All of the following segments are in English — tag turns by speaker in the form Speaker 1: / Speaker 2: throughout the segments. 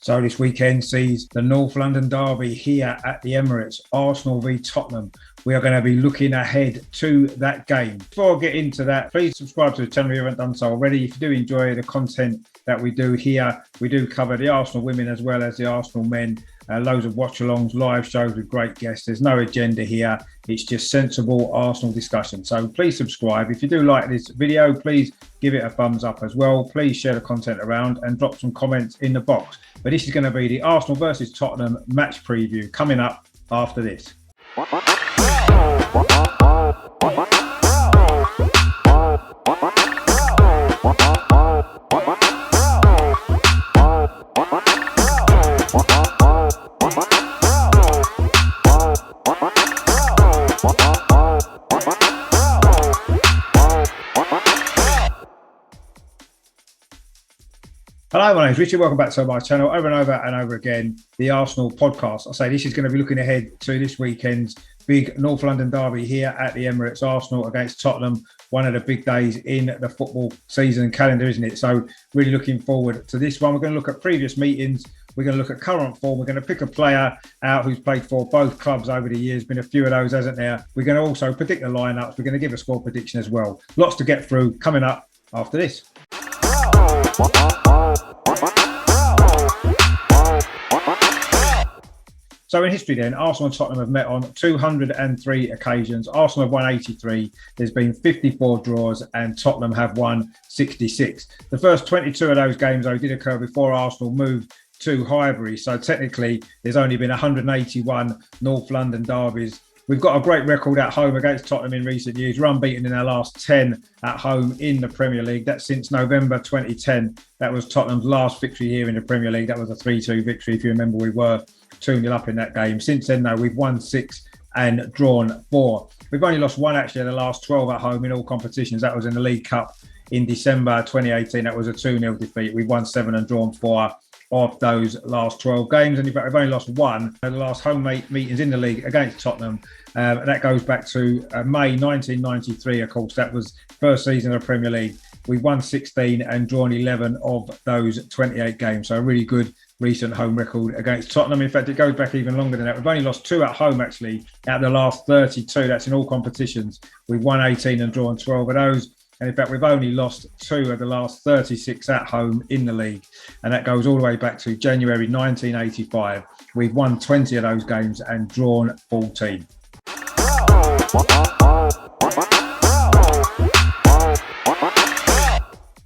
Speaker 1: So this weekend sees the North London derby here at the Emirates, Arsenal v Tottenham. We are going to be looking ahead to that game. Before I get into that, please subscribe to the channel if you haven't done so already. If you do enjoy the content that we do here, we do cover the Arsenal women as well as the Arsenal men. Loads of watch-alongs, live shows with great guests. There's no agenda here. It's just sensible Arsenal discussion. So please subscribe. If you do like this video, please give it a thumbs up as well. Please share the content around and drop some comments in the box. But this is going to be the Arsenal versus Tottenham match preview coming up after this. Hello, my name is Richard. Welcome back to my channel over and over again, the Arsenal podcast. I say this is going to be looking ahead to this weekend's big North London derby here at the Emirates, Arsenal against Tottenham, one of the big days in the football season calendar, isn't it? So really looking forward to this one. We're going to look at previous meetings. We're going to look at current form. We're going to pick a player out who's played for both clubs over the years. Been a few of those, hasn't there? We're going to also predict the lineups. We're going to give a score prediction as well. Lots to get through coming up after this. So in history then, Arsenal and Tottenham have met on 203 occasions. Arsenal have won 83. There's been 54 draws and Tottenham have won 66. The first 22 of those games, though, did occur before Arsenal moved to Highbury. So technically, there's only been 181 North London derbies. We've got a great record at home against Tottenham in recent years. We're unbeaten in our last 10 at home in the Premier League. That's since November 2010. That was Tottenham's last victory here in the Premier League. That was a 3-2 victory. If you remember, we were 2-0 up in that game. Since then, though, we've won 6 and drawn 4. We've only lost 1 actually in the last 12 at home in all competitions. That was in the League Cup in December 2018. That was a 2-0 defeat. We've won 7 and drawn 4 of those last 12 games. And in fact, we've only lost 1 at the last home meetings in the league against Tottenham. That goes back to May 1993, of course. That was first season of the Premier League. We've won 16 and drawn 11 of those 28 games. So a really good recent home record against Tottenham. In fact, it goes back even longer than that. We've only lost 2 at home, actually, out of the last 32. That's in all competitions. We've won 18 and drawn 12 of those. And in fact, we've only lost 2 of the last 36 at home in the league. And that goes all the way back to January 1985. We've won 20 of those games and drawn 14.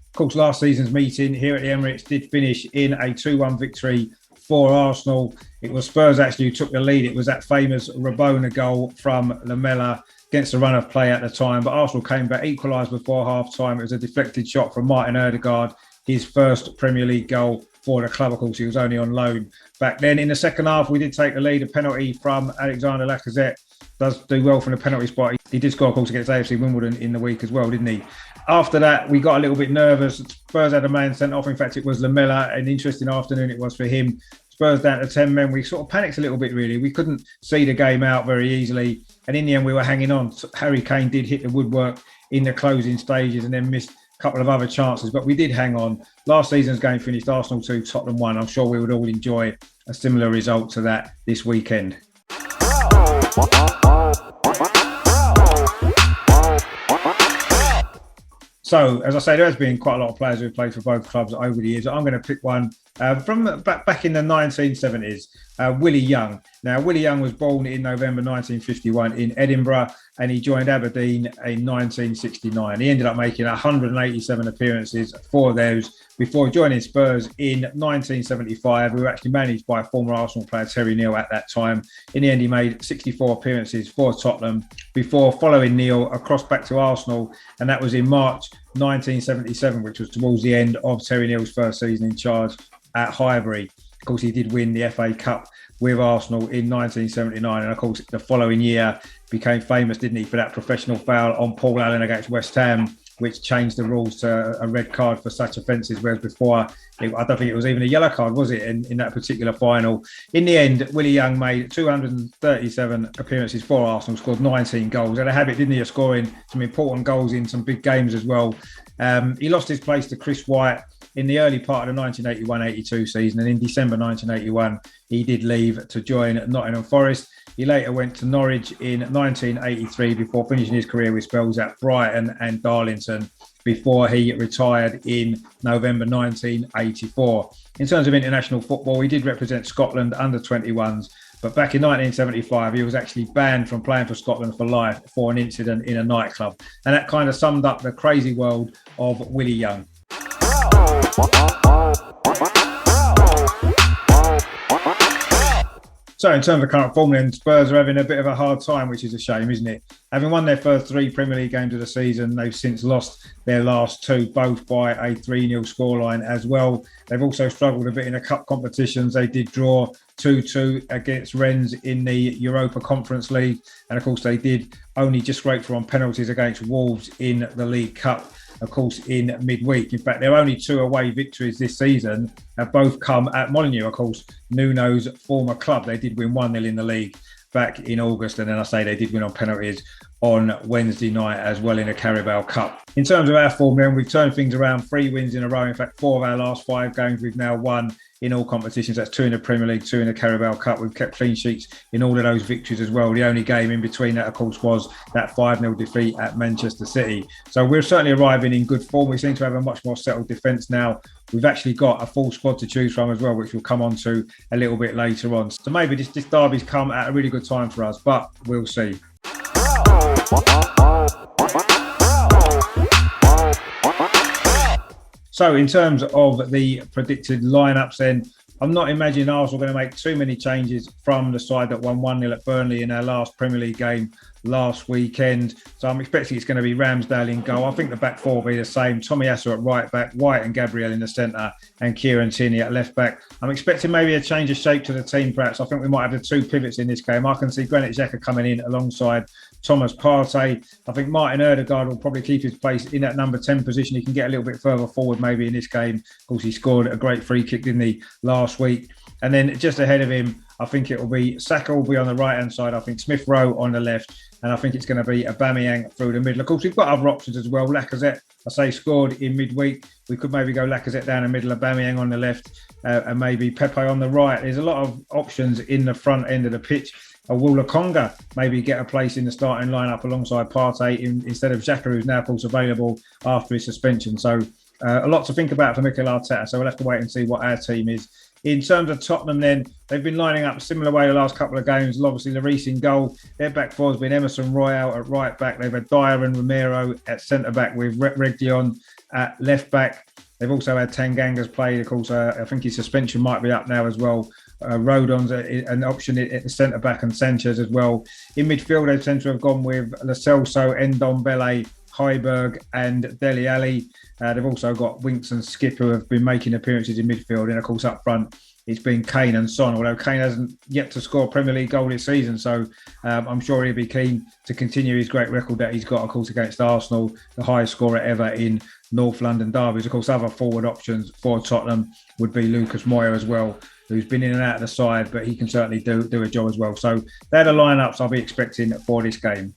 Speaker 1: Of course, last season's meeting here at the Emirates did finish in a 2-1 victory for Arsenal. It was Spurs actually who took the lead. It was that famous Rabona goal from Lamela against the run of play at the time. But Arsenal came back, equalised before half-time. It was a deflected shot from Martin Ødegaard, his first Premier League goal for the club. Of course, he was only on loan back then. In the second half, we did take the lead. A penalty from Alexander Lacazette. Does do well from the penalty spot. He did score, of course, against AFC Wimbledon in the week as well, didn't he? After that, we got a little bit nervous. Spurs had a man sent off. In fact, it was Lamela. An interesting afternoon it was for him. Spurs down to 10 men. We sort of panicked a little bit, really. We couldn't see the game out very easily. And in the end, we were hanging on. Harry Kane did hit the woodwork in the closing stages and then missed a couple of other chances. But we did hang on. Last season's game finished Arsenal 2, Tottenham 1. I'm sure we would all enjoy a similar result to that this weekend. So, as I say, there has been quite a lot of players who have played for both clubs over the years. I'm going to pick one from back in the 1970s, Willie Young. Now, Willie Young was born in November 1951 in Edinburgh, and he joined Aberdeen in 1969. He ended up making 187 appearances for those before joining Spurs in 1975. We were actually managed by former Arsenal player Terry Neal at that time. In the end, he made 64 appearances for Tottenham before following Neal across back to Arsenal, and that was in March 1977, which was towards the end of Terry Neal's first season in charge at Highbury. Of course, he did win the FA Cup with Arsenal in 1979, and of course, the following year became famous, didn't he, for that professional foul on Paul Allen against West Ham, which changed the rules to a red card for such offences, whereas before, I don't think it was even a yellow card, was it, in that particular final? In the end, Willie Young made 237 appearances for Arsenal, scored 19 goals. Had a habit, didn't he, of scoring some important goals in some big games as well. He lost his place to Chris White in the early part of the 1981-82 season, and in December 1981, he did leave to join Nottingham Forest. He later went to Norwich in 1983 before finishing his career with spells at Brighton and Darlington before he retired in November 1984. In terms of international football, he did represent Scotland under 21s, but back in 1975, he was actually banned from playing for Scotland for life for an incident in a nightclub. And that kind of summed up the crazy world of Willie Young. So in terms of current form, then Spurs are having a bit of a hard time, which is a shame, isn't it? Having won their first 3 Premier League games of the season, they've since lost their last 2, both by a 3-0 scoreline as well. They've also struggled a bit in the cup competitions. They did draw 2-2 against Rennes in the Europa Conference League. And of course, they did only just scrape through on penalties against Wolves in the League Cup, of course, in midweek. In fact, their only 2 away victories this season have both come at Molineux, of course, Nuno's former club. They did win 1-0 in the league back in August, and then I say they did win on penalties on Wednesday night as well in the Carabao Cup. In terms of our form, then, we've turned things around, 3 wins in a row. In fact, 4 of our last 5 games we've now won in all competitions. That's 2 in the Premier League, 2 in the Carabao Cup. We've kept clean sheets in all of those victories as well. The only game in between that, of course, was that 5-0 defeat at Manchester City. So we're certainly arriving in good form. We seem to have a much more settled defence now. We've actually got a full squad to choose from as well, which we'll come on to a little bit later on. So maybe this derby's come at a really good time for us, but we'll see. So in terms of the predicted lineups, then, I'm not imagining Arsenal are going to make too many changes from the side that won 1-0 at Burnley in our last Premier League game last weekend. So I'm expecting it's going to be Ramsdale in goal. I think the back 4 will be the same. Tomiyasu at right back, White and Gabriel in the centre, and Kieran Tierney at left back. I'm expecting maybe a change of shape to the team, perhaps. I think we might have the 2 pivots in this game. I can see Granit Xhaka coming in alongside Thomas Partey. I think Martin Ødegaard will probably keep his place in that number 10 position. He can get a little bit further forward maybe in this game. Of course, he scored a great free kick, didn't he, last week? And then just ahead of him, I think it will be Saka will be on the right-hand side. I think Smith Rowe on the left. And I think it's going to be Aubameyang through the middle. Of course, we've got other options as well. Lacazette, I say, scored in midweek. We could maybe go Lacazette down the middle, Aubameyang on the left, and maybe Pepe on the right. There's a lot of options in the front end of the pitch. Will Lokonga maybe get a place in the starting lineup alongside Partey instead of Xhaka, who's now, of course, available after his suspension. So a lot to think about for Mikel Arteta. So we'll have to wait and see what our team is. In terms of Tottenham, then, they've been lining up a similar way the last couple of games. Obviously, Lloris in goal. Their back 4 has been Emerson Royal at right back. They've had Dyer and Romero at centre back with Reguilon at left back. They've also had Tanganga's played. Of course, I think his suspension might be up now as well. Rodon's an option at the centre back, and Sanchez as well. In midfield, they tend to have gone with Lo Celso, Ndombele, Højbjerg and Dele Alli. They've also got Winks and Skip, who have been making appearances in midfield. And of course, up front, it's been Kane and Son, although Kane hasn't yet to score a Premier League goal this season. So I'm sure he'll be keen to continue his great record that he's got, of course, against Arsenal, the highest scorer ever in North London derbies. Of course, other forward options for Tottenham would be Lucas Moura as well, who's been in and out of the side, but he can certainly do a job as well. So they're the lineups I'll be expecting for this game.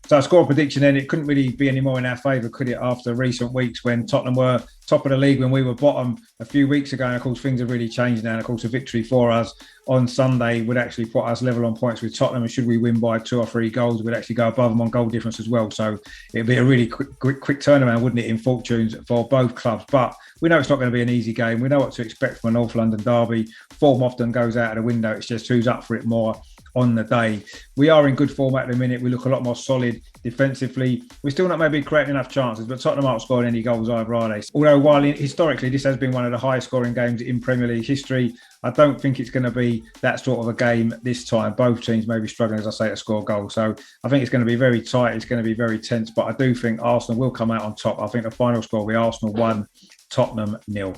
Speaker 1: So our score prediction then, it couldn't really be any more in our favour, could it, after recent weeks when Tottenham were top of the league when we were bottom a few weeks ago. And of course, things have really changed now. And of course, a victory for us on Sunday would actually put us level on points with Tottenham. And should we win by 2 or 3 goals, we'd actually go above them on goal difference as well. So it'd be a really quick turnaround, wouldn't it, in fortunes for both clubs. But we know it's not going to be an easy game. We know what to expect from a North London derby. Form often goes out of the window. It's just who's up for it more on the day. We are in good form at the minute. We look a lot more solid defensively. We're still not maybe creating enough chances, but Tottenham aren't scoring any goals either, are they? Although while historically this has been one of the highest scoring games in Premier League history, I don't think it's going to be that sort of a game this time. Both teams may be struggling, as I say, to score goals. So I think it's going to be very tight. It's going to be very tense, but I do think Arsenal will come out on top. I think the final score will be Arsenal 1, Tottenham 0.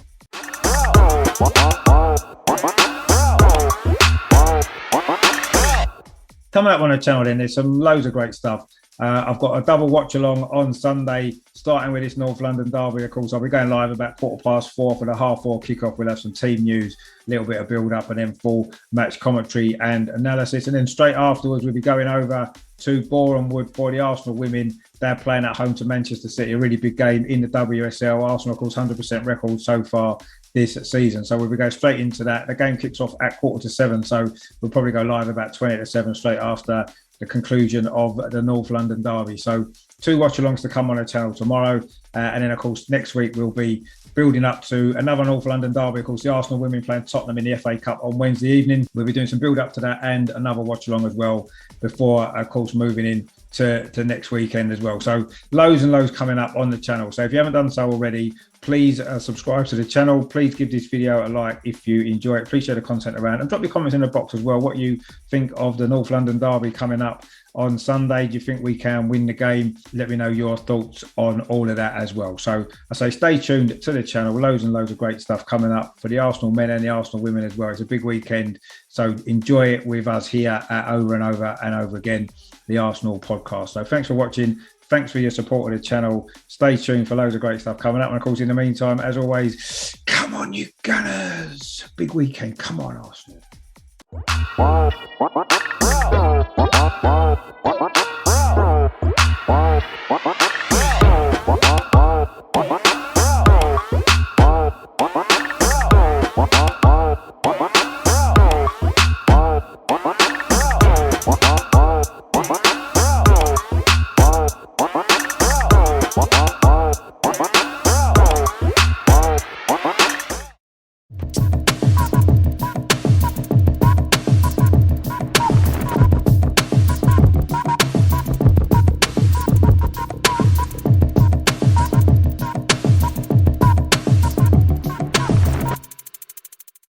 Speaker 1: Coming up on the channel then, there's some loads of great stuff. I've got a double watch along on Sunday, starting with this North London derby. Of course, I'll be going live about 4:15 for the 4:30 kickoff. We'll have some team news, a little bit of build up, and then full match commentary and analysis. And then straight afterwards, we'll be going over to Boreham Wood for the Arsenal women. They're playing at home to Manchester City, a really big game in the WSL. Arsenal, of course, 100% record so far this season. So we'll go straight into that. The game kicks off at 6:45, so we'll probably go live about 7:20 straight after the conclusion of the North London derby. So 2 watch-alongs to come on the channel tomorrow. And then, of course, next week we'll be building up to another North London derby. Of course, the Arsenal women playing Tottenham in the FA Cup on Wednesday evening. We'll be doing some build-up to that and another watch-along as well before, of course, moving in to next weekend as well. So loads and loads coming up on the channel. So if you haven't done so already, please subscribe to the channel. Please give this video a like if you enjoy it. Please share the content around and drop your comments in the box as well. What you think of the North London derby coming up on Sunday? Do you think we can win the game? Let me know your thoughts on all of that as well. So I say stay tuned to the channel. Loads and loads of great stuff coming up for the Arsenal men and the Arsenal women as well. It's a big weekend. So enjoy it with us here at Over and Over and Over Again, the Arsenal podcast. So thanks for watching. Thanks for your support of the channel. Stay tuned for loads of great stuff coming up. And of course, in the meantime, as always, come on, you Gunners. Big weekend. Come on, Arsenal.
Speaker 2: What?